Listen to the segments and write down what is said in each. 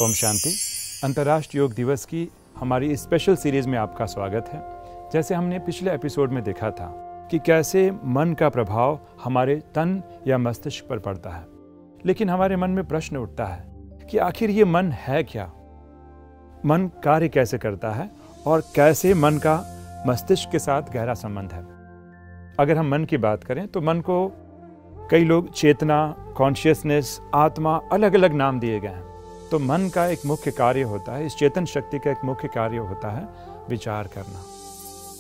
ओम शांति। अंतर्राष्ट्रीय योग दिवस की हमारी इस स्पेशल सीरीज़ में आपका स्वागत है। जैसे हमने पिछले एपिसोड में देखा था कि कैसे मन का प्रभाव हमारे तन या मस्तिष्क पर पड़ता है, लेकिन हमारे मन में प्रश्न उठता है कि आखिर ये मन है क्या, मन कार्य कैसे करता है और कैसे मन का मस्तिष्क के साथ गहरा संबंध है। अगर हम मन की बात करें तो मन को कई लोग चेतना, कॉन्शियसनेस, आत्मा अलग अलग नाम दिए गए हैं। तो मन का एक मुख्य कार्य होता है, इस चेतन शक्ति का एक मुख्य कार्य होता है विचार करना।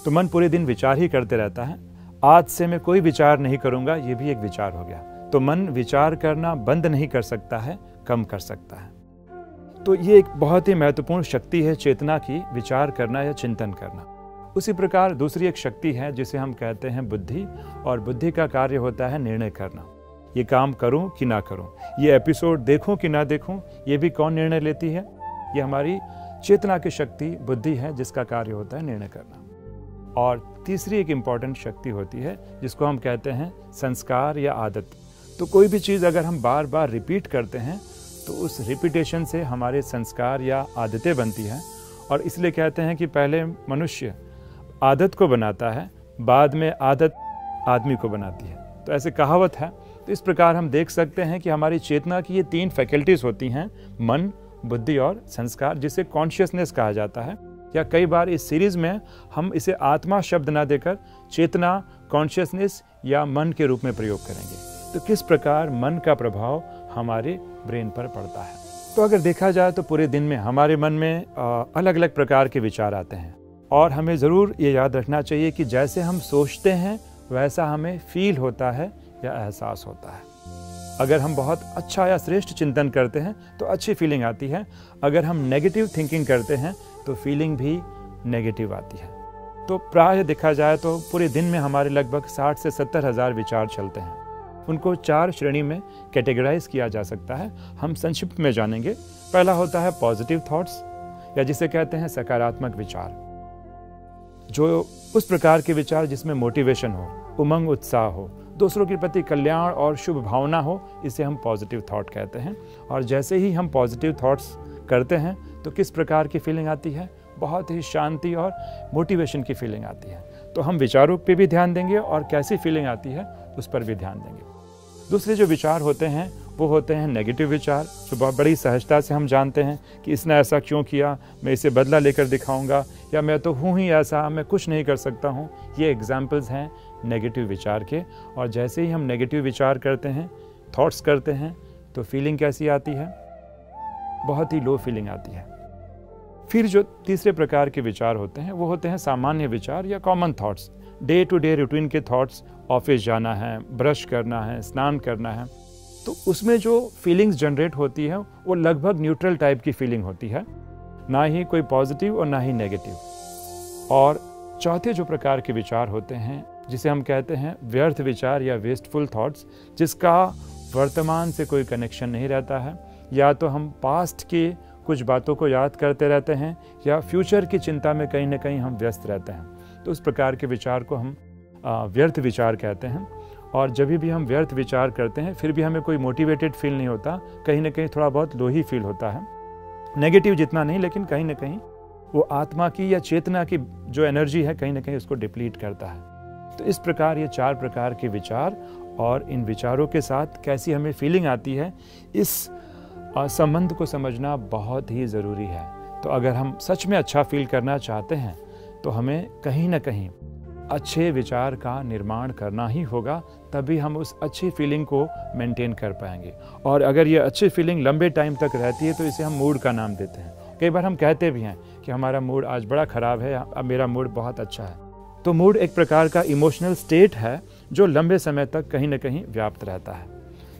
तो मन पूरे दिन विचार ही करते रहता है। आज से मैं कोई विचार नहीं करूंगा, ये भी एक विचार हो गया। तो मन विचार करना बंद नहीं कर सकता है, कम कर सकता है। तो ये एक बहुत ही महत्वपूर्ण शक्ति है चेतना की, विचार करना या चिंतन करना। उसी प्रकार दूसरी एक शक्ति है जिसे हम कहते हैं बुद्धि, और बुद्धि का कार्य होता है निर्णय करना। ये काम करूं कि ना करूं, ये एपिसोड देखूं कि ना देखूं, ये भी कौन निर्णय लेती है? ये हमारी चेतना की शक्ति बुद्धि है, जिसका कार्य होता है निर्णय करना। और तीसरी एक इम्पॉर्टेंट शक्ति होती है जिसको हम कहते हैं संस्कार या आदत। तो कोई भी चीज़ अगर हम बार बार रिपीट करते हैं तो उस रिपीटेशन से हमारे संस्कार या आदतें बनती हैं। और इसलिए कहते हैं कि पहले मनुष्य आदत को बनाता है, बाद में आदत आदमी को बनाती है। तो ऐसे कहावत है। तो इस प्रकार हम देख सकते हैं कि हमारी चेतना की ये तीन फैकल्टीज होती हैं, मन, बुद्धि और संस्कार, जिसे कॉन्शियसनेस कहा जाता है। या कई बार इस सीरीज में हम इसे आत्मा शब्द ना देकर चेतना, कॉन्शियसनेस या मन के रूप में प्रयोग करेंगे। तो किस प्रकार मन का प्रभाव हमारे ब्रेन पर पड़ता है। तो अगर देखा जाए तो पूरे दिन में हमारे मन में अलग अलग प्रकार के विचार आते हैं, और हमें ज़रूर ये याद रखना चाहिए कि जैसे हम सोचते हैं वैसा हमें फील होता है या एहसास होता है। अगर हम बहुत अच्छा या श्रेष्ठ चिंतन करते हैं तो अच्छी फीलिंग आती है। अगर हम नेगेटिव थिंकिंग करते हैं तो फीलिंग भी नेगेटिव आती है। तो प्राय देखा जाए तो पूरे दिन में हमारे लगभग 60 से 70 हज़ार विचार चलते हैं। उनको 4 श्रेणी में कैटेगराइज किया जा सकता है। हम संक्षिप्त में जानेंगे। पहला होता है पॉजिटिव थॉट्स, या जिसे कहते हैं सकारात्मक विचार, जो उस प्रकार के विचार जिसमें मोटिवेशन हो, उमंग, उत्साह हो, दूसरों के प्रति कल्याण और शुभ भावना हो, इसे हम पॉजिटिव थॉट कहते हैं। और जैसे ही हम पॉजिटिव थॉट्स करते हैं तो किस प्रकार की फीलिंग आती है? बहुत ही शांति और मोटिवेशन की फीलिंग आती है। तो हम विचारों पे भी ध्यान देंगे और कैसी फीलिंग आती है उस पर भी ध्यान देंगे। दूसरे जो विचार होते हैं वो होते हैं नेगेटिव विचार, जो बहुत बड़ी सहजता से हम जानते हैं कि इसने ऐसा क्यों किया, मैं इसे बदला लेकर दिखाऊंगा, या मैं तो हूँ ही ऐसा, मैं कुछ नहीं कर सकता हूँ। ये एग्जाम्पल्स हैं नेगेटिव विचार के। और जैसे ही हम नेगेटिव विचार करते हैं, थॉट्स करते हैं, तो फीलिंग कैसी आती है? बहुत ही लो फीलिंग आती है। फिर जो तीसरे प्रकार के विचार होते हैं वो होते हैं सामान्य विचार या common thoughts, day to day routine के थॉट्स। ऑफिस जाना है, ब्रश करना है, स्नान करना है, तो उसमें जो फीलिंग्स जनरेट होती है वो लगभग न्यूट्रल टाइप की फीलिंग होती है, ना ही कोई पॉजिटिव और ना ही नेगेटिव। और चौथे जो प्रकार के विचार होते हैं जिसे हम कहते हैं व्यर्थ विचार या वेस्टफुल थॉट्स, जिसका वर्तमान से कोई कनेक्शन नहीं रहता है। या तो हम पास्ट की कुछ बातों को याद करते रहते हैं या फ्यूचर की चिंता में कहीं ना कहीं हम व्यस्त रहते हैं। तो उस प्रकार के विचार को हम व्यर्थ विचार कहते हैं। और जब भी हम व्यर्थ विचार करते हैं फिर भी हमें कोई मोटिवेटेड फील नहीं होता, कहीं ना कहीं थोड़ा बहुत लो ही फील होता है। नेगेटिव जितना नहीं, लेकिन कहीं ना कहीं वो आत्मा की या चेतना की जो एनर्जी है कहीं ना कहीं उसको डिप्लीट करता है। तो इस प्रकार ये 4 प्रकार के विचार, और इन विचारों के साथ कैसी हमें फीलिंग आती है, इस संबंध को समझना बहुत ही ज़रूरी है। तो अगर हम सच में अच्छा फील करना चाहते हैं तो हमें कहीं ना कहीं अच्छे विचार का निर्माण करना ही होगा, तभी हम उस अच्छी फीलिंग को मेंटेन कर पाएंगे। और अगर ये अच्छी फीलिंग लंबे टाइम तक रहती है तो इसे हम मूड का नाम देते हैं। कई बार हम कहते भी हैं कि हमारा मूड आज बड़ा ख़राब है, अब मेरा मूड बहुत अच्छा है। तो मूड एक प्रकार का इमोशनल स्टेट है जो लंबे समय तक कहीं ना कहीं व्याप्त रहता है।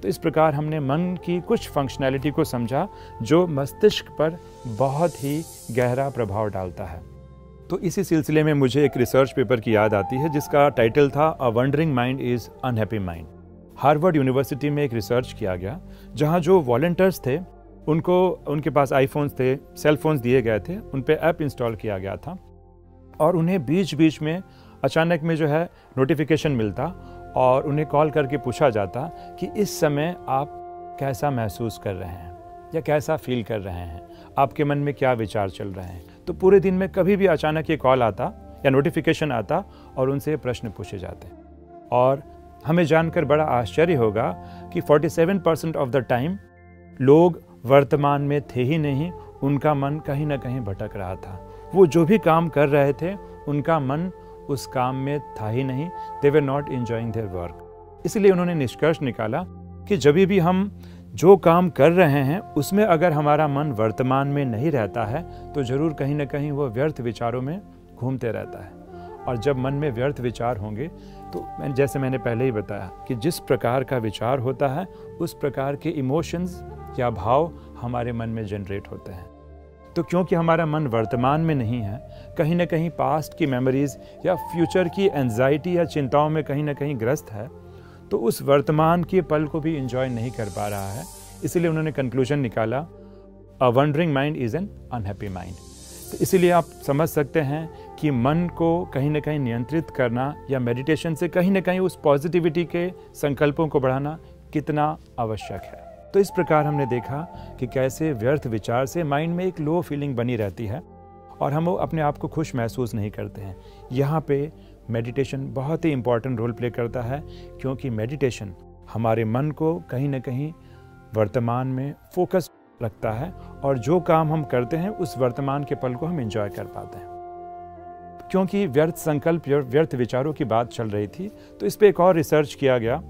तो इस प्रकार हमने मन की कुछ फंक्शनैलिटी को समझा जो मस्तिष्क पर बहुत ही गहरा प्रभाव डालता है। तो इसी सिलसिले में मुझे एक रिसर्च पेपर की याद आती है जिसका टाइटल था a wandering mind is unhappy mind. Harvard University में एक रिसर्च किया गया जहां जो वॉलंटियर्स थे उनके पास आईफोन्स थे, सेल फोन्स दिए गए थे, उन पे ऐप इंस्टॉल किया गया था, और उन्हें बीच बीच में अचानक में जो है नोटिफिकेशन मिलता और उन्हें कॉल करके पूछा जाता कि इस समय आप कैसा महसूस कर रहे हैं। या कैसा फील कर रहे हैं, आपके मन में क्या विचार चल रहे हैं। तो पूरे दिन में कभी भी अचानक ये कॉल आता या नोटिफिकेशन आता और उनसे प्रश्न पूछे जाते। और हमें जानकर बड़ा आश्चर्य होगा कि 47% ऑफ द टाइम लोग वर्तमान में थे ही नहीं, उनका मन कहीं ना कहीं भटक रहा था। वो जो भी काम कर रहे थे उनका मन उस काम में था ही नहीं। They were not enjoying their work. इसलिए उन्होंने निष्कर्ष निकाला कि जब भी हम जो काम कर रहे हैं उसमें अगर हमारा मन वर्तमान में नहीं रहता है तो ज़रूर कहीं ना कहीं वो व्यर्थ विचारों में घूमते रहता है। और जब मन में व्यर्थ विचार होंगे तो जैसे मैंने पहले ही बताया कि जिस प्रकार का विचार होता है उस प्रकार के इमोशंस या भाव हमारे मन में जनरेट होते हैं। तो क्योंकि हमारा मन वर्तमान में नहीं है, कहीं ना कहीं पास्ट की मेमोरीज या फ्यूचर की एंजाइटी या चिंताओं में कहीं ना कहीं ग्रस्त है, तो उस वर्तमान के पल को भी एंजॉय नहीं कर पा रहा है। इसलिए उन्होंने कंक्लूजन निकाला, a wandering mind is an unhappy mind. तो इसीलिए आप समझ सकते हैं कि मन को कहीं ना कहीं नियंत्रित करना या मेडिटेशन से कहीं ना कहीं उस पॉजिटिविटी के संकल्पों को बढ़ाना कितना आवश्यक है। तो इस प्रकार हमने देखा कि कैसे व्यर्थ विचार से माइंड में एक लो फीलिंग बनी रहती है और हम अपने आप को खुश महसूस नहीं करते हैं। यहाँ पे मेडिटेशन बहुत ही इम्पॉर्टेंट रोल प्ले करता है, क्योंकि मेडिटेशन हमारे मन को कहीं ना कहीं वर्तमान में फोकस रखता है और जो काम हम करते हैं उस वर्तमान के पल को हम एंजॉय कर पाते हैं। क्योंकि व्यर्थ संकल्प, व्यर्थ विचारों की बात चल रही थी, तो इस पर एक और रिसर्च किया गया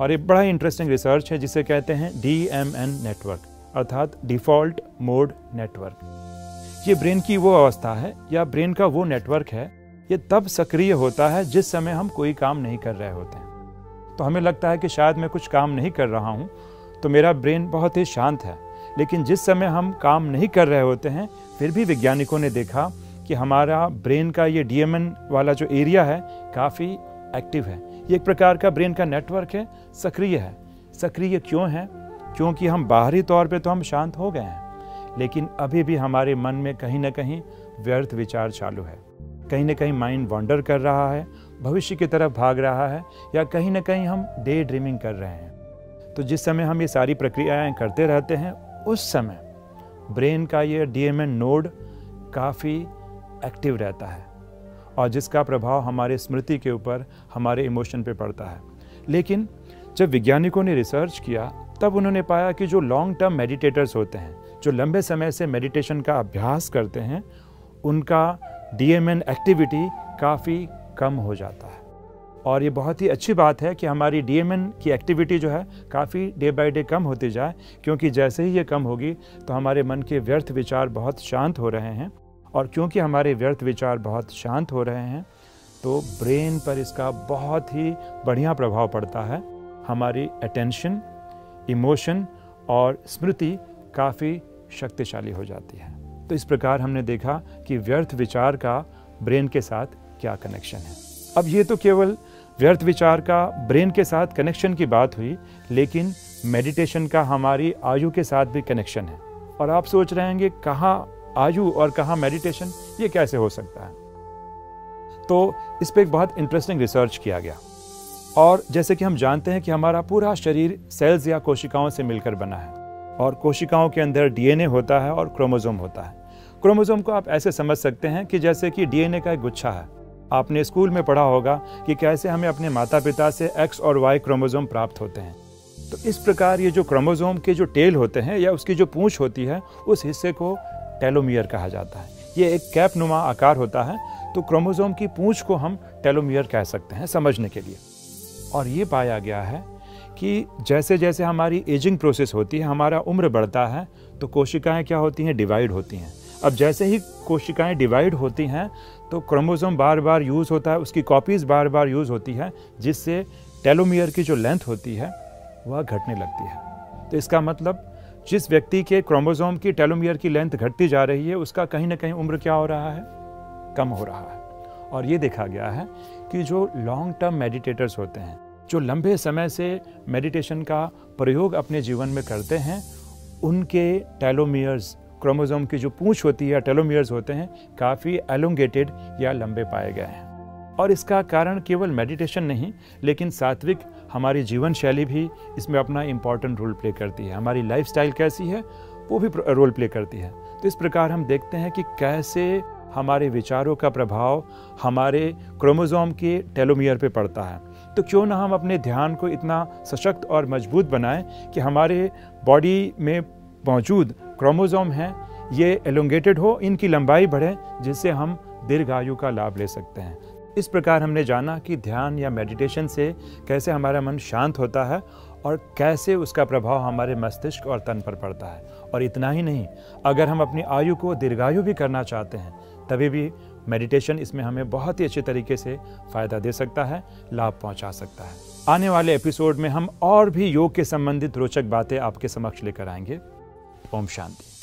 और ये बड़ा इंटरेस्टिंग रिसर्च है जिसे कहते हैं DMN नेटवर्क, अर्थात डिफ़ॉल्ट मोड नेटवर्क। ये ब्रेन की वो अवस्था है या ब्रेन का वो नेटवर्क है, ये तब सक्रिय होता है जिस समय हम कोई काम नहीं कर रहे होते हैं। तो हमें लगता है कि शायद मैं कुछ काम नहीं कर रहा हूँ तो मेरा ब्रेन बहुत ही शांत है, लेकिन जिस समय हम काम नहीं कर रहे होते हैं फिर भी वैज्ञानिकों ने देखा कि हमारा ब्रेन का ये DMN वाला जो एरिया है काफ़ी एक्टिव है। ये एक प्रकार का ब्रेन का नेटवर्क है, सक्रिय है। सक्रिय क्यों है? क्योंकि हम बाहरी तौर पे तो हम शांत हो गए हैं, लेकिन अभी भी हमारे मन में कहीं ना कहीं व्यर्थ विचार चालू है। कहीं ना कहीं माइंड वॉन्डर कर रहा है, भविष्य की तरफ भाग रहा है, या कहीं ना कहीं हम डे ड्रीमिंग कर रहे हैं। तो जिस समय हम ये सारी प्रक्रियाएं करते रहते हैं उस समय ब्रेन का ये DMN नोड काफ़ी एक्टिव रहता है और जिसका प्रभाव हमारे स्मृति के ऊपर, हमारे इमोशन पे पड़ता है। लेकिन जब वैज्ञानिकों ने रिसर्च किया तब उन्होंने पाया कि जो लॉन्ग टर्म मेडिटेटर्स होते हैं, जो लंबे समय से मेडिटेशन का अभ्यास करते हैं, उनका DMN एक्टिविटी काफ़ी कम हो जाता है। और ये बहुत ही अच्छी बात है कि हमारी DMN की एक्टिविटी जो है काफ़ी डे बाय डे कम होती जाए, क्योंकि जैसे ही ये कम होगी तो हमारे मन के व्यर्थ विचार बहुत शांत हो रहे हैं। और क्योंकि हमारे व्यर्थ विचार बहुत शांत हो रहे हैं तो ब्रेन पर इसका बहुत ही बढ़िया प्रभाव पड़ता है। हमारी अटेंशन, इमोशन और स्मृति काफ़ी शक्तिशाली हो जाती है। तो इस प्रकार हमने देखा कि व्यर्थ विचार का ब्रेन के साथ क्या कनेक्शन है। अब ये तो केवल व्यर्थ विचार का ब्रेन के साथ कनेक्शन की बात हुई, लेकिन मेडिटेशन का हमारी आयु के साथ भी कनेक्शन है। और आप सोच रहे होंगे कहाँ आयु और कहाँ मेडिटेशन, ये कैसे हो सकता है? तो इस पे एक बहुत इंटरेस्टिंग रिसर्च किया गया। और जैसे कि हम जानते हैं कि हमारा पूरा शरीर सेल्स या कोशिकाओं से मिलकर बना है और कोशिकाओं के अंदर DNA होता है और क्रोमोसोम होता है। क्रोमोसोम को आप ऐसे समझ सकते हैं कि जैसे कि DNA का एक गुच्छा है। आपने स्कूल में पढ़ा होगा कि कैसे हमें अपने माता पिता से X और Y क्रोमोसोम प्राप्त होते हैं। तो इस प्रकार ये जो क्रोमोसोम के जो टेल होते हैं या उसकी जो पूंछ होती है, उस हिस्से को टेलोमियर कहा जाता है। ये एक कैप नुमा आकार होता है, तो क्रोमोसोम की पूंछ को हम टेलोमियर कह सकते हैं समझने के लिए। और ये पाया गया है कि जैसे जैसे हमारी एजिंग प्रोसेस होती है, हमारा उम्र बढ़ता है, तो कोशिकाएं क्या होती हैं? डिवाइड होती हैं। अब जैसे ही कोशिकाएं डिवाइड होती हैं तो क्रोमोसोम बार बार यूज़ होता है, उसकी कॉपीज़ बार बार यूज़ होती है, जिससे टेलोमियर की जो लेंथ होती है वह घटने लगती है। तो इसका मतलब जिस व्यक्ति के क्रोमोसोम की टेलोमियर की लेंथ घटती जा रही है, उसका कहीं ना कहीं उम्र क्या हो रहा है? कम हो रहा है। और ये देखा गया है कि जो लॉन्ग टर्म मेडिटेटर्स होते हैं, जो लंबे समय से मेडिटेशन का प्रयोग अपने जीवन में करते हैं, उनके टेलोमियर्स, क्रोमोसोम की जो पूंछ होती है या टेलोमियर्स होते हैं, काफ़ी एलोंगेटेड या लंबे पाए गए हैं। और इसका कारण केवल मेडिटेशन नहीं, लेकिन सात्विक हमारी जीवन शैली भी इसमें अपना इम्पॉर्टेंट रोल प्ले करती है। हमारी लाइफस्टाइल कैसी है वो भी रोल प्ले करती है। तो इस प्रकार हम देखते हैं कि कैसे हमारे विचारों का प्रभाव हमारे क्रोमोसोम के टेलोमियर पे पड़ता है। तो क्यों ना हम अपने ध्यान को इतना सशक्त और मजबूत बनाएं कि हमारे बॉडी में मौजूद क्रोमोसोम हैं ये एलोंगेटेड हो, इनकी लंबाई बढ़े, जिससे हम दीर्घायु का लाभ ले सकते हैं। इस प्रकार हमने जाना कि ध्यान या मेडिटेशन से कैसे हमारा मन शांत होता है और कैसे उसका प्रभाव हमारे मस्तिष्क और तन पर पड़ता है। और इतना ही नहीं, अगर हम अपनी आयु को दीर्घायु भी करना चाहते हैं तभी भी मेडिटेशन इसमें हमें बहुत ही अच्छे तरीके से फ़ायदा दे सकता है, लाभ पहुंचा सकता है। आने वाले एपिसोड में हम और भी योग के संबंधित रोचक बातें आपके समक्ष लेकर आएंगे। ओम शांति।